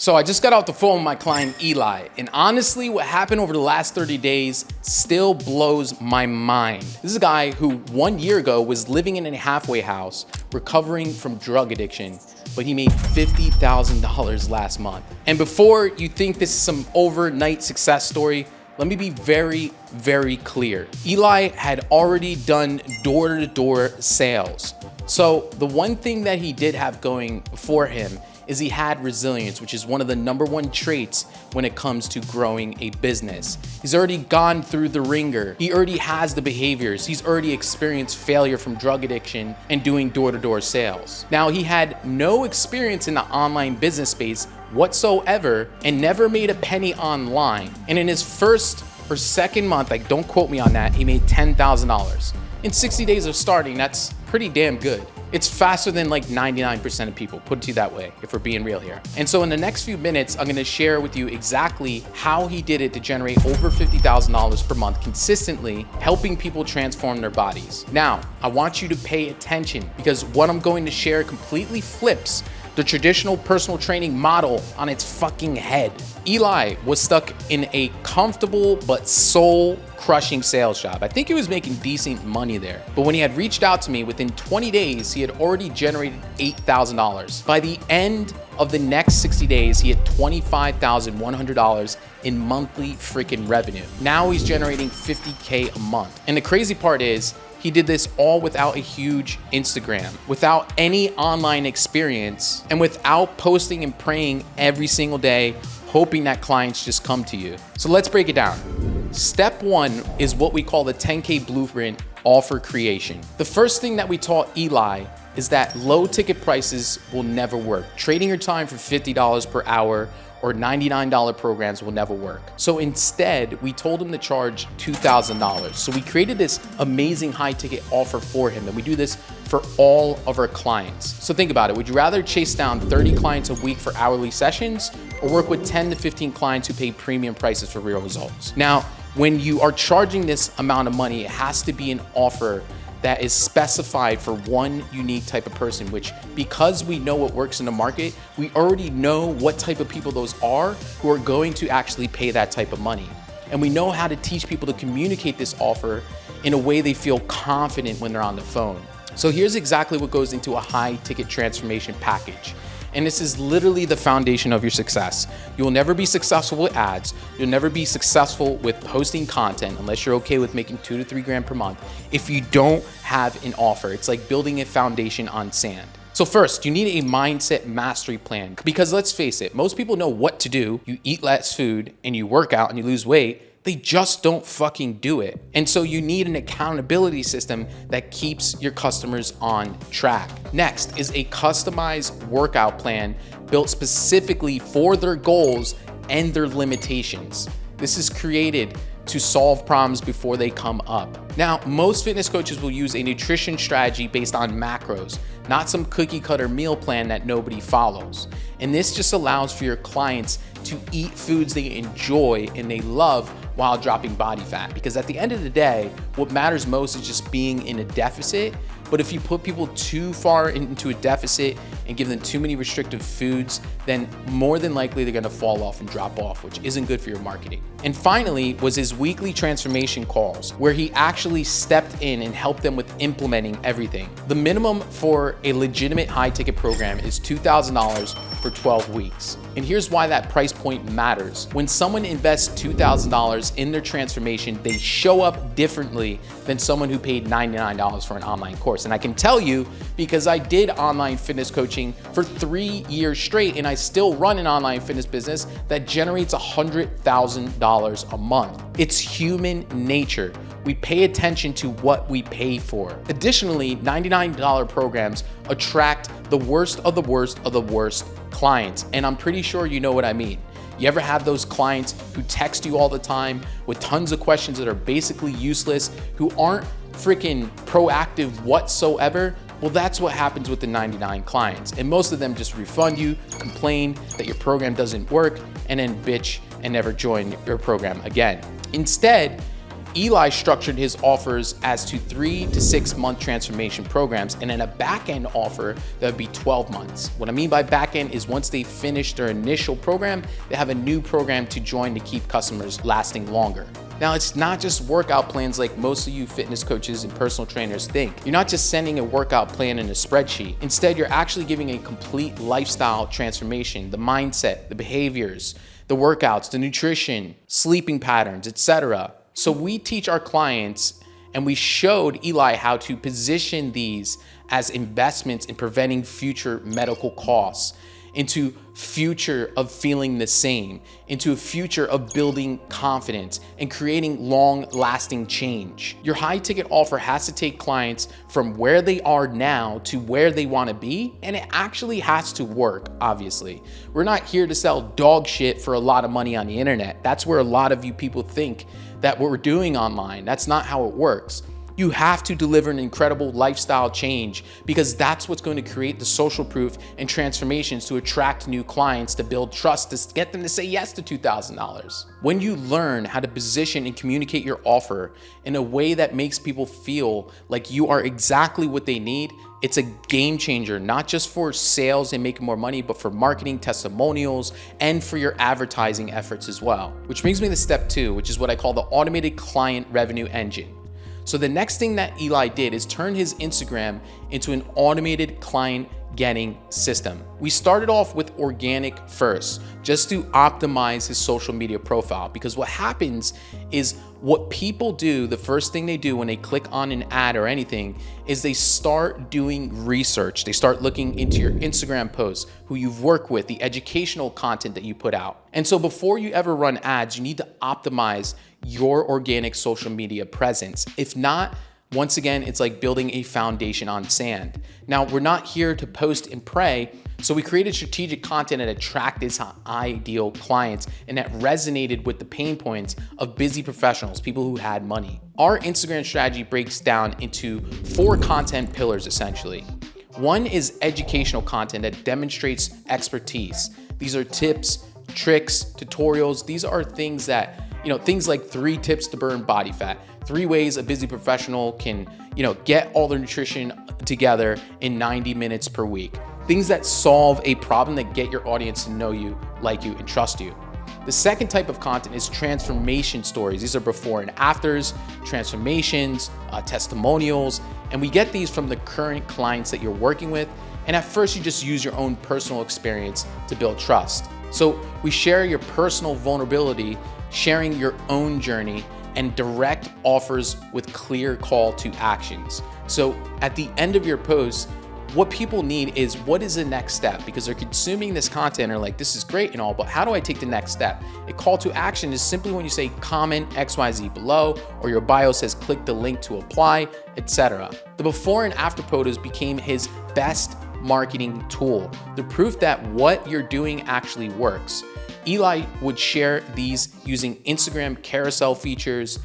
So I just got off the phone with my client Eli, and honestly what happened over the last 30 days still blows my mind. This is a guy who 1 year ago was living in a halfway house recovering from drug addiction, but he made $50,000 last month. And before you think this is some overnight success story, let me be very, very clear. Eli had already done door-to-door sales. So the one thing that he did have going for him is he had resilience, which is one of the #1 traits when it comes to growing a business. He's already gone through the ringer. He already has the behaviors. He's already experienced failure from drug addiction and doing door-to-door sales. Now, he had no experience in the online business space whatsoever and never made a penny online. And in his first or second month, like don't quote me on that, he made $10,000. In 60 days of starting, that's pretty damn good. It's faster than like 99% of people, put it to you that way, if we're being real here. And so in the next few minutes, I'm gonna share with you exactly how he did it to generate over $50,000 per month consistently, helping people transform their bodies. Now, I want you to pay attention because what I'm going to share completely flips the traditional personal training model on its fucking head. Eli was stuck in a comfortable but soul-crushing sales job. I think he was making decent money there. But when he had reached out to me, within 20 days, he had already generated $8,000. By the end of the next 60 days, he had $25,100 in monthly freaking revenue. Now he's generating $50K a month. And the crazy part is, he did this all without a huge Instagram, without any online experience, and without posting and praying every single day, hoping that clients just come to you. So let's break it down. Step 1 is what we call the 10K blueprint offer creation. The first thing that we taught Eli is that low ticket prices will never work. Trading your time for $50 per hour or $99 programs will never work. So instead, we told him to charge $2,000. So we created this amazing high ticket offer for him, and we do this for all of our clients. So think about it. Would you rather chase down 30 clients a week for hourly sessions or work with 10 to 15 clients who pay premium prices for real results? Now, when you are charging this amount of money, it has to be an offer that is specified for one unique type of person, which because we know what works in the market, we already know what type of people those are who are going to actually pay that type of money. And we know how to teach people to communicate this offer in a way they feel confident when they're on the phone. So here's exactly what goes into a high ticket transformation package. And this is literally the foundation of your success. You will never be successful with ads. You'll never be successful with posting content unless you're okay with making 2 to 3 grand per month if you don't have an offer. It's like building a foundation on sand. So first, you need a mindset mastery plan because let's face it, most people know what to do. You eat less food and you work out and you lose weight. They just don't fucking do it. And so you need an accountability system that keeps your customers on track. Next is a customized workout plan built specifically for their goals and their limitations. This is created to solve problems before they come up. Now, most fitness coaches will use a nutrition strategy based on macros, not some cookie cutter meal plan that nobody follows. And this just allows for your clients to eat foods they enjoy and they love while dropping body fat. Because at the end of the day, what matters most is just being in a deficit. But if you put people too far into a deficit and give them too many restrictive foods, then more than likely they're gonna fall off and drop off, which isn't good for your marketing. And finally was his weekly transformation calls, where he actually stepped in and helped them with implementing everything. The minimum for a legitimate high ticket program is $2,000 for 12 weeks. And here's why that price point matters. When someone invests $2,000 in their transformation, they show up differently than someone who paid $99 for an online course. And I can tell you because I did online fitness coaching for 3 years straight, and I still run an online fitness business that generates $100,000 a month. It's human nature. We pay attention to what we pay for. Additionally, $99 programs attract the worst of the worst of the worst clients. And I'm pretty sure you know what I mean. You ever have those clients who text you all the time with tons of questions that are basically useless, who aren't freaking proactive whatsoever? Well, that's what happens with the 99 clients. And most of them just refund you, complain that your program doesn't work, and then bitch and never join your program again. Instead, Eli structured his offers as to 3 to 6 month transformation programs, and then a back-end offer that would be 12 months. What I mean by back-end is once they finish their initial program, they have a new program to join to keep customers lasting longer. Now, it's not just workout plans like most of you fitness coaches and personal trainers think. You're not just sending a workout plan in a spreadsheet. Instead, you're actually giving a complete lifestyle transformation, the mindset, the behaviors, the workouts, the nutrition, sleeping patterns, etc. So we teach our clients, and we showed Eli how to position these as investments in preventing future medical costs, into future of feeling the same, into a future of building confidence and creating long-lasting change. Your high-ticket offer has to take clients from where they are now to where they want to be, and it actually has to work, obviously. We're not here to sell dog shit for a lot of money on the internet. That's where a lot of you people think that what we're doing online. That's not how it works. You have to deliver an incredible lifestyle change, because that's what's going to create the social proof and transformations to attract new clients, to build trust, to get them to say yes to $2,000. When you learn how to position and communicate your offer in a way that makes people feel like you are exactly what they need, it's a game changer, not just for sales and making more money, but for marketing, testimonials, and for your advertising efforts as well. Which brings me to step 2, which is what I call the automated client revenue engine. So the next thing that Eli did is turn his Instagram into an automated client getting system. We started off with organic first, just to optimize his social media profile, because what happens is what people do, the first thing they do when they click on an ad or anything, is they start doing research. They start looking into your Instagram posts, who you've worked with, the educational content that you put out. And so before you ever run ads, you need to optimize your organic social media presence. If not, once again, it's like building a foundation on sand. Now, we're not here to post and pray, so we created strategic content that attracted some ideal clients and that resonated with the pain points of busy professionals, people who had money. Our Instagram strategy breaks down into 4 content pillars, essentially. One is educational content that demonstrates expertise. These are tips, tricks, tutorials. These are things that, things like 3 tips to burn body fat, 3 ways a busy professional can, get all their nutrition together in 90 minutes per week. Things that solve a problem, that get your audience to know you, like you, and trust you. The second type of content is transformation stories. These are before and afters, transformations, testimonials, and we get these from the current clients that you're working with. And at first, you just use your own personal experience to build trust. So we share your personal vulnerability, sharing your own journey, and direct offers with clear call to actions. So at the end of your post, what people need is, what is the next step? Because they're consuming this content and are like, this is great and all, but how do I take the next step? A call to action is simply when you say comment XYZ below, or your bio says click the link to apply, etc. The before and after photos became his best marketing tool, the proof that what you're doing actually works. Eli would share these using Instagram carousel features,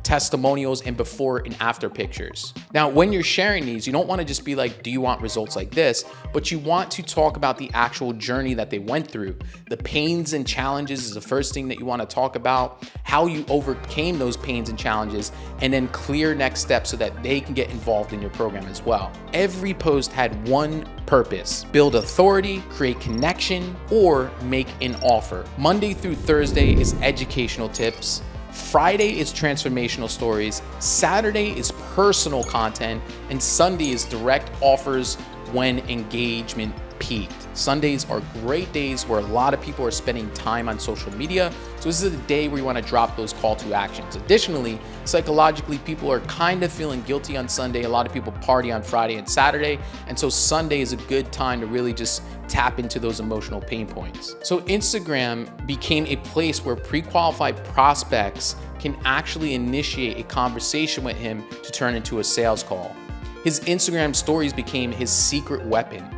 testimonials, and before and after pictures. Now, when you're sharing these, you don't want to just be like, do you want results like this? But you want to talk about the actual journey that they went through. The pains and challenges is the first thing that you want to talk about, how you overcame those pains and challenges, and then clear next steps so that they can get involved in your program as well. Every post had one purpose: build authority, create connection, or make an offer. Monday through Thursday is educational tips. Friday is transformational stories. Saturday is personal content. And Sunday is direct offers when engagement peaked. Sundays are great days where a lot of people are spending time on social media. So this is the day where you want to drop those call to actions. Additionally, psychologically, people are kind of feeling guilty on Sunday. A lot of people party on Friday and Saturday. And so Sunday is a good time to really just tap into those emotional pain points. So Instagram became a place where pre-qualified prospects can actually initiate a conversation with him to turn into a sales call. His Instagram stories became his secret weapon.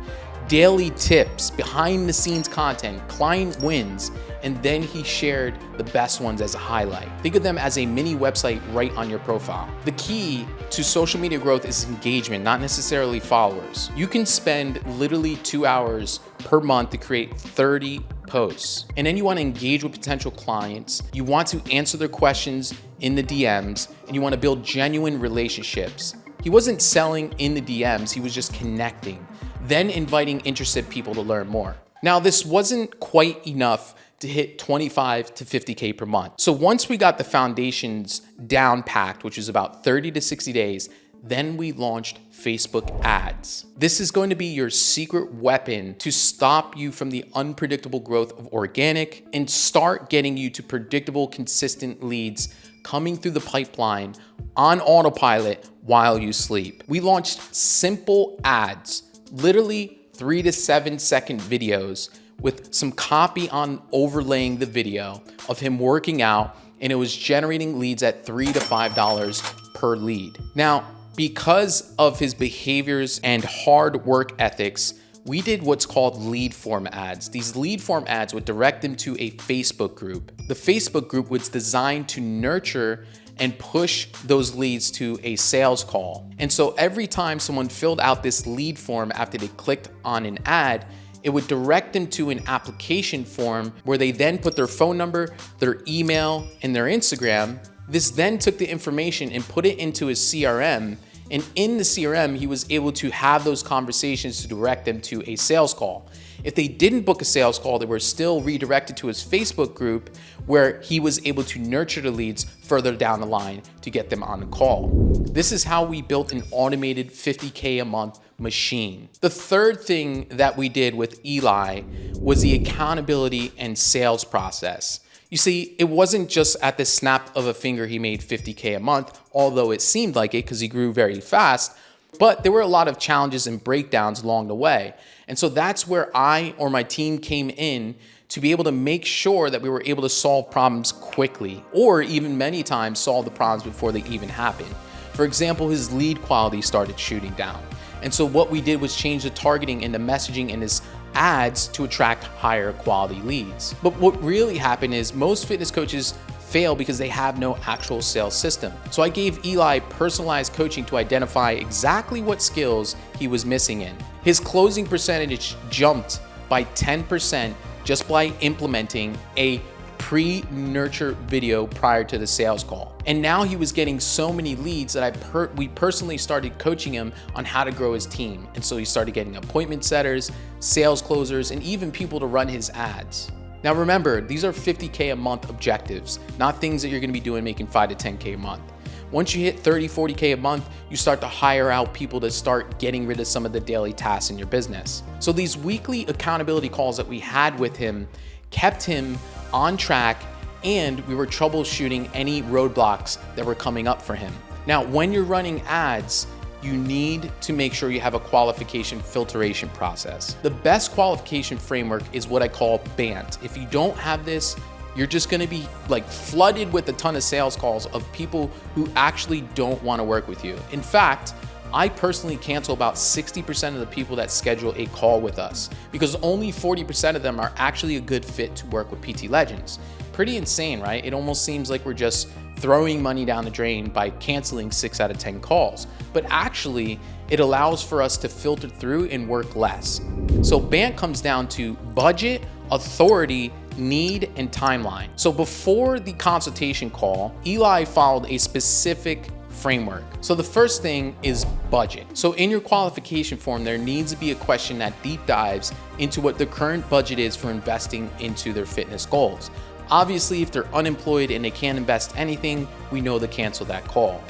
Daily tips, behind the scenes content, client wins, and then he shared the best ones as a highlight. Think of them as a mini website right on your profile. The key to social media growth is engagement, not necessarily followers. You can spend literally 2 hours per month to create 30 posts. And then you want to engage with potential clients. You want to answer their questions in the DMs, and you want to build genuine relationships. He wasn't selling in the DMs, he was just connecting, then inviting interested people to learn more. Now, this wasn't quite enough to hit 25 to 50K per month. So once we got the foundations down packed, which is about 30 to 60 days, then we launched Facebook ads. This is going to be your secret weapon to stop you from the unpredictable growth of organic and start getting you to predictable, consistent leads coming through the pipeline on autopilot while you sleep. We launched simple ads, literally 3 to 7 second videos with some copy on overlaying the video of him working out, and it was generating leads at $3 to $5 per lead. Now, because of his behaviors and hard work ethics, we did what's called lead form ads. These lead form ads would direct them to a Facebook group. The Facebook group was designed to nurture and push those leads to a sales call. And so every time someone filled out this lead form after they clicked on an ad, it would direct them to an application form where they then put their phone number, their email, and their Instagram. This then took the information and put it into his CRM. And in the CRM, he was able to have those conversations to direct them to a sales call. If they didn't book a sales call, they were still redirected to his Facebook group where he was able to nurture the leads further down the line to get them on the call. This is how we built an automated 50K a month machine. The third thing that we did with Eli was the accountability and sales process. You see, it wasn't just at the snap of a finger he made 50K a month, although it seemed like it because he grew very fast, but there were a lot of challenges and breakdowns along the way. And so that's where I or my team came in to be able to make sure that we were able to solve problems quickly, or even many times solve the problems before they even happened. For example, his lead quality started shooting down. And so what we did was change the targeting and the messaging in his ads to attract higher quality leads. But what really happened is most fitness coaches fail because they have no actual sales system. So I gave Eli personalized coaching to identify exactly what skills he was missing in. His closing percentage jumped by 10% just by implementing a pre-nurture video prior to the sales call. And now he was getting so many leads that we personally started coaching him on how to grow his team. And so he started getting appointment setters, sales closers, and even people to run his ads. Now remember, these are 50K a month objectives, not things that you're gonna be doing making 5 to 10K a month. Once you hit 30, 40K a month, you start to hire out people to start getting rid of some of the daily tasks in your business. So these weekly accountability calls that we had with him kept him on track, and we were troubleshooting any roadblocks that were coming up for him. Now, when you're running ads, you need to make sure you have a qualification filtration process. The best qualification framework is what I call BANT. If you don't have this, you're just gonna be like flooded with a ton of sales calls of people who actually don't wanna work with you. In fact, I personally cancel about 60% of the people that schedule a call with us because only 40% of them are actually a good fit to work with PT Legends. Pretty insane, right? It almost seems like we're just throwing money down the drain by canceling 6 out of 10 calls. But actually, it allows for us to filter through and work less. So BANT comes down to budget, authority, need, and timeline. So before the consultation call, Eli followed a specific framework. So the first thing is budget. So in your qualification form, there needs to be a question that deep dives into what the current budget is for investing into their fitness goals. Obviously, if they're unemployed and they can't invest anything, we know to cancel that call.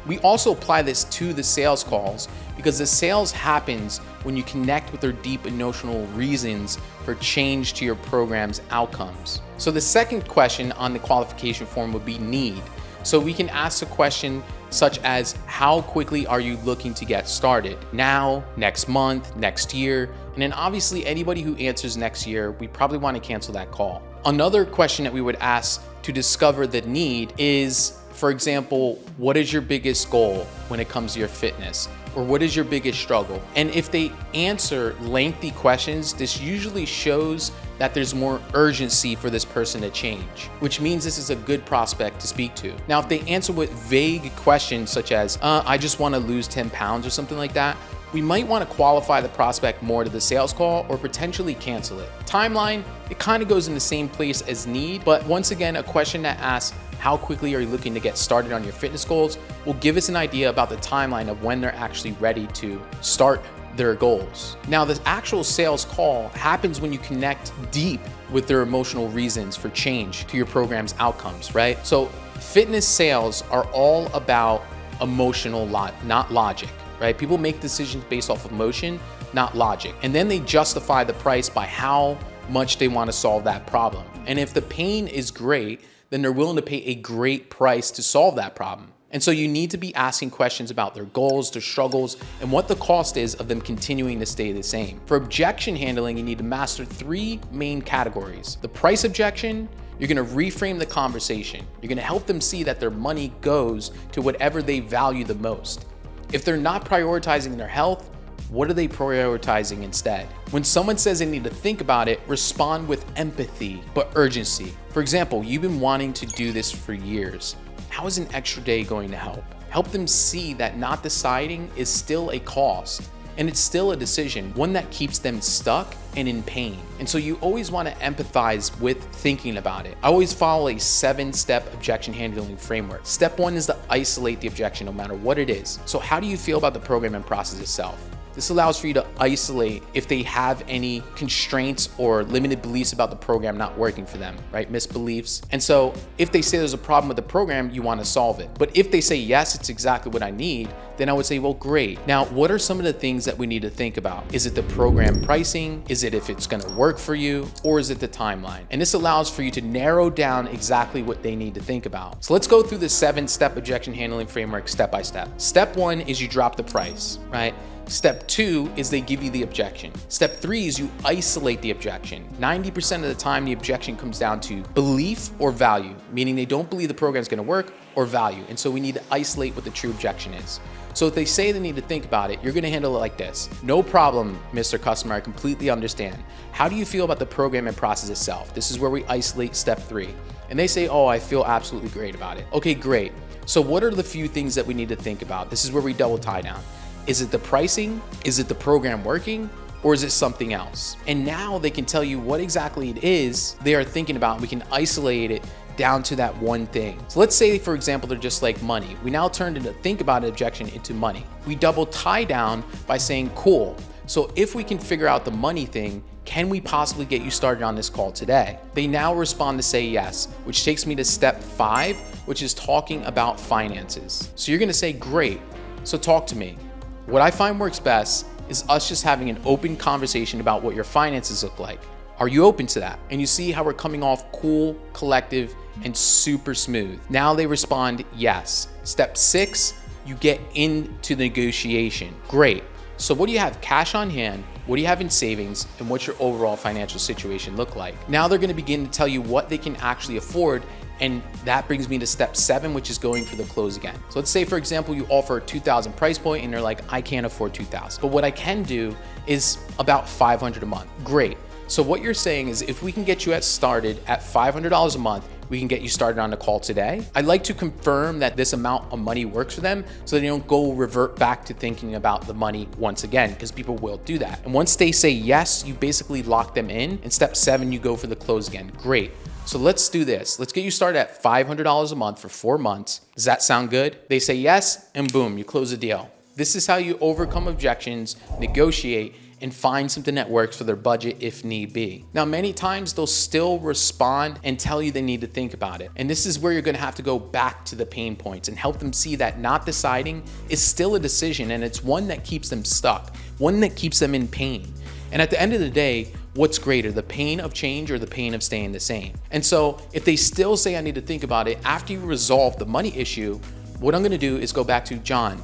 We also apply this to the sales calls because the sales happens when you connect with their deep emotional reasons for change to your program's outcomes. So the second question on the qualification form would be need. So we can ask a question such as, how quickly are you looking to get started? Now, next month, next year? And then obviously anybody who answers next year, we probably want to cancel that call. Another question that we would ask to discover the need is, for example, what is your biggest goal when it comes to your fitness? Or what is your biggest struggle? And if they answer lengthy questions, this usually shows that there's more urgency for this person to change, which means this is a good prospect to speak to. Now, if they answer with vague questions such as, I just want to lose 10 pounds or something like that, We might want to qualify the prospect more to the sales call or potentially cancel it. Timeline, it kind of goes in the same place as need, but once again, a question that asks, how quickly are you looking to get started on your fitness goals, will give us an idea about the timeline of when they're actually ready to start their goals. Now, the actual sales call happens when you connect deep with their emotional reasons for change to your program's outcomes, right? So fitness sales are all about emotional, not logic, right? People make decisions based off emotion, not logic. And then they justify the price by how much they want to solve that problem. And if the pain is great, then they're willing to pay a great price to solve that problem. And so you need to be asking questions about their goals, their struggles, and what the cost is of them continuing to stay the same. For objection handling, you need to master 3 main categories. The price objection, you're gonna reframe the conversation. You're gonna help them see that their money goes to whatever they value the most. If they're not prioritizing their health, what are they prioritizing instead? When someone says they need to think about it, respond with empathy, but urgency. For example, you've been wanting to do this for years. How is an extra day going to help? Help them see that not deciding is still a cost, and it's still a decision, one that keeps them stuck and in pain. And so you always want to empathize with thinking about it. I always follow a 7-step objection handling framework. Step 1 is to isolate the objection no matter what it is. So how do you feel about the program and process itself? This allows for you to isolate if they have any constraints or limited beliefs about the program not working for them, right? Misbeliefs. And so if they say there's a problem with the program, you want to solve it. But if they say, yes, it's exactly what I need, then I would say, well, great. Now, what are some of the things that we need to think about? Is it the program pricing? Is it if it's going to work for you? Or is it the timeline? And this allows for you to narrow down exactly what they need to think about. So let's go through the 7-step objection handling framework step by step. Step 1 is you drop the price, right? Step 2 is they give you the objection. Step 3 is you isolate the objection. 90% of the time, the objection comes down to belief or value, meaning they don't believe the program is going to work, or value. And so we need to isolate what the true objection is. So if they say they need to think about it, you're going to handle it like this. No problem, Mr. Customer, I completely understand. How do you feel about the program and process itself? This is where we isolate step 3. And they say, oh, I feel absolutely great about it. Okay, great. So what are the few things that we need to think about? This is where we double tie down. Is it the pricing? Is it the program working? Or is it something else? And now they can tell you what exactly it is they are thinking about, and we can isolate it down to that one thing. So let's say, for example, they're just like money. We now turned into think about an objection into money. We double tie down by saying, cool. So if we can figure out the money thing, can we possibly get you started on this call today? They now respond to say yes, which takes me to step 5, which is talking about finances. So you're gonna say, great, so talk to me. What I find works best is us just having an open conversation about what your finances look like. Are you open to that? And you see how we're coming off cool, collective, and super smooth. Now they respond yes. Step 6, you get into negotiation. Great. So what do you have cash on hand? What do you have in savings? And what's your overall financial situation look like? Now they're gonna begin to tell you what they can actually afford. And that brings me to step 7, which is going for the close again. So let's say, for example, you offer a $2,000 price point and they're like, I can't afford $2,000. But what I can do is about $500 a month. Great. So what you're saying is if we can get you started at $500 a month, we can get you started on the call today. I'd like to confirm that this amount of money works for them so they don't go revert back to thinking about the money once again, because people will do that. And once they say yes, you basically lock them in. And step 7, you go for the close again. Great. So let's do this. Let's get you started at $500 a month for 4 months. Does that sound good? They say yes, and boom, you close the deal. This is how you overcome objections, negotiate, and find something that works for their budget if need be. Now, many times they'll still respond and tell you they need to think about it. And this is where you're gonna have to go back to the pain points and help them see that not deciding is still a decision, and it's one that keeps them stuck, one that keeps them in pain. And at the end of the day, what's greater, the pain of change or the pain of staying the same? And so if they still say I need to think about it, after you resolve the money issue, what I'm gonna do is go back to John.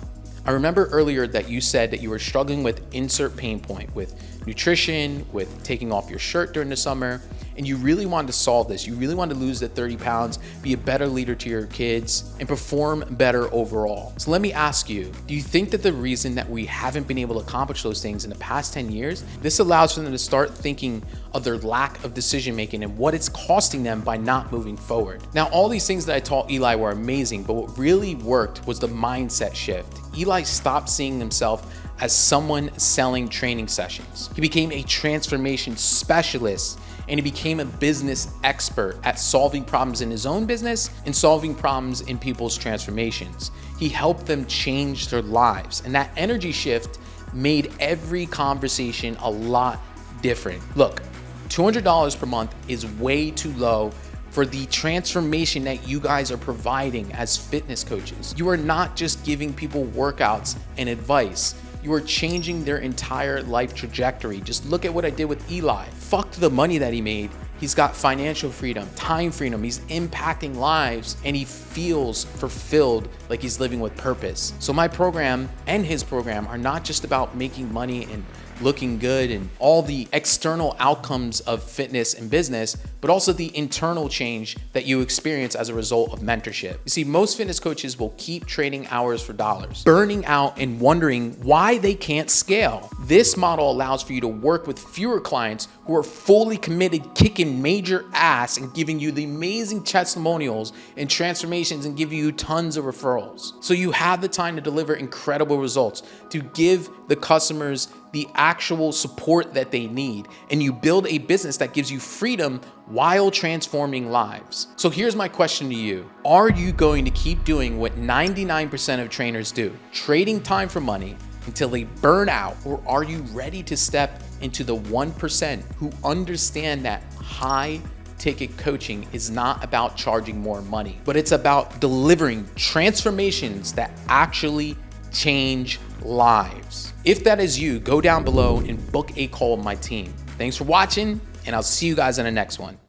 I remember earlier that you said that you were struggling with insert pain point, with nutrition, with taking off your shirt during the summer, and you really wanted to solve this. You really wanted to lose the 30 pounds, be a better leader to your kids, and perform better overall. So let me ask you, do you think that the reason that we haven't been able to accomplish those things in the past 10 years, this allows for them to start thinking of their lack of decision making and what it's costing them by not moving forward? Now, all these things that I taught Eli were amazing, but what really worked was the mindset shift. Eli stopped seeing himself as someone selling training sessions. He became a transformation specialist, and he became a business expert at solving problems in his own business and solving problems in people's transformations. He helped them change their lives, and that energy shift made every conversation a lot different. Look, $200 per month is way too low for the transformation that you guys are providing as fitness coaches. You are not just giving people workouts and advice. You are changing their entire life trajectory. Just look at what I did with Eli. Fuck the money that he made. He's got financial freedom, time freedom. He's impacting lives, and he feels fulfilled, like he's living with purpose. So my program and his program are not just about making money and looking good and all the external outcomes of fitness and business, but also the internal change that you experience as a result of mentorship. You see, most fitness coaches will keep trading hours for dollars, burning out and wondering why they can't scale. This model allows for you to work with fewer clients who are fully committed, kicking major ass and giving you the amazing testimonials and transformations and giving you tons of referrals. So you have the time to deliver incredible results, to give the customers the actual support that they need, and you build a business that gives you freedom while transforming lives. So here's my question to you. Are you going to keep doing what 99% of trainers do, trading time for money until they burn out, or are you ready to step into the 1% who understand that high ticket coaching is not about charging more money, but it's about delivering transformations that actually change lives? If that is you, go down below and book a call with my team. Thanks for watching, and I'll see you guys in the next one.